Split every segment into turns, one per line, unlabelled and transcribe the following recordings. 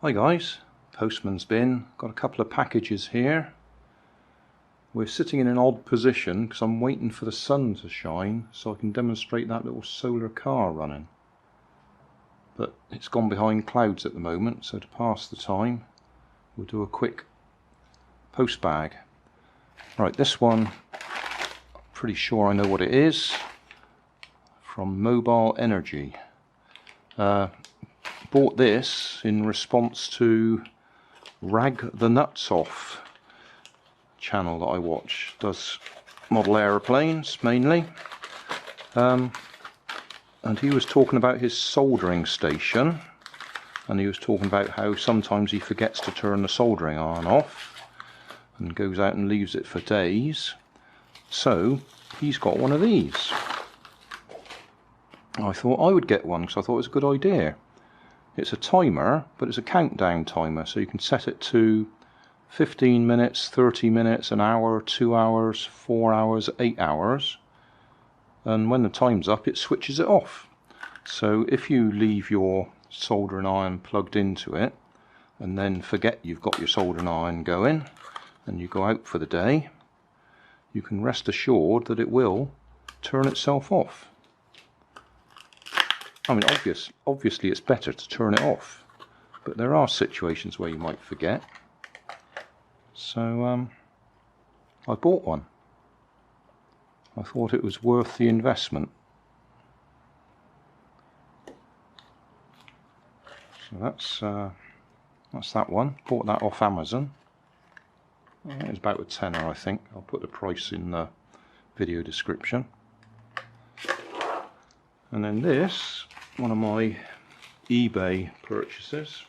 Hi guys, postman's bin. Got a couple of packages here. We're sitting in an odd position because I'm waiting for the sun to shine so I can demonstrate that little solar car running. But it's gone behind clouds at the moment, so to pass the time we'll do a quick post bag. Right, this one, I'm pretty sure I know what it is. From Mobile Energy. Bought this in response to Rag the Nuts Off channel that I watch. Does model aeroplanes mainly, and he was talking about his soldering station, and he was talking about how sometimes he forgets to turn the soldering iron off and goes out and leaves it for days. So he's got one of these. I thought I would get one because I thought it was a good idea. It's a timer, but it's a countdown timer, so you can set it to 15 minutes, 30 minutes, an hour, 2 hours, 4 hours, 8 hours, and when the time's up it switches it off. So if you leave your soldering iron plugged into it and then forget you've got your soldering iron going and you go out for the day, you can rest assured that it will turn itself off. I mean, obviously it's better to turn it off, but there are situations where you might forget. So I bought one. I thought it was worth the investment. So that's that one. Bought that off Amazon. It was about a tenner, I think. I'll put the price in the video description. And then this, one of my eBay purchases.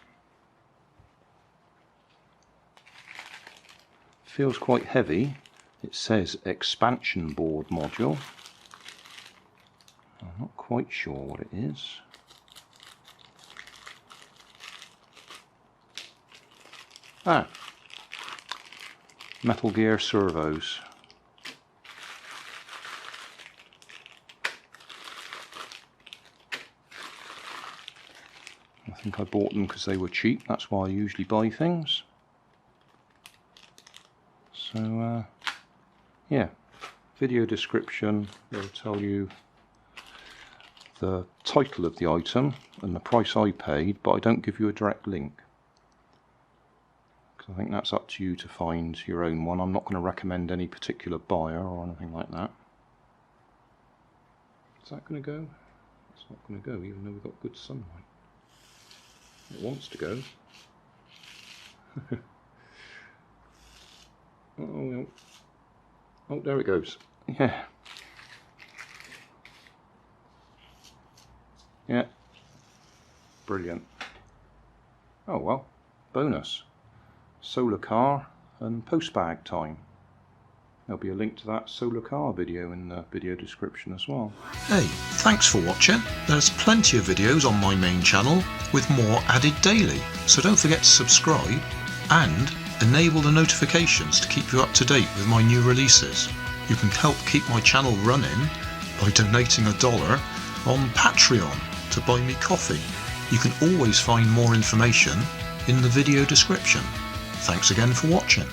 Feels quite heavy. It says expansion board module. I'm not quite sure what it is. Metal Gear servos. I think I bought them because they were cheap. That's why I usually buy things. So yeah, video description will tell you the title of the item and the price I paid, but I don't give you a direct link because I think that's up to you to find your own one. I'm not going to recommend any particular buyer or anything like that. Is that going to go? It's not going to go, even though we've got good sunlight. It wants to go. Oh, there it goes. Yeah. Yeah. Brilliant. Oh well, bonus. Solar car and post bag time. There'll be a link to that solar car video in the video description as well.
Hey, thanks for watching. There's plenty of videos on my main channel with more added daily, so don't forget to subscribe and enable the notifications to keep you up to date with my new releases. You can help keep my channel running by donating $1 on Patreon to buy me coffee. You can always find more information in the video description. Thanks again for watching.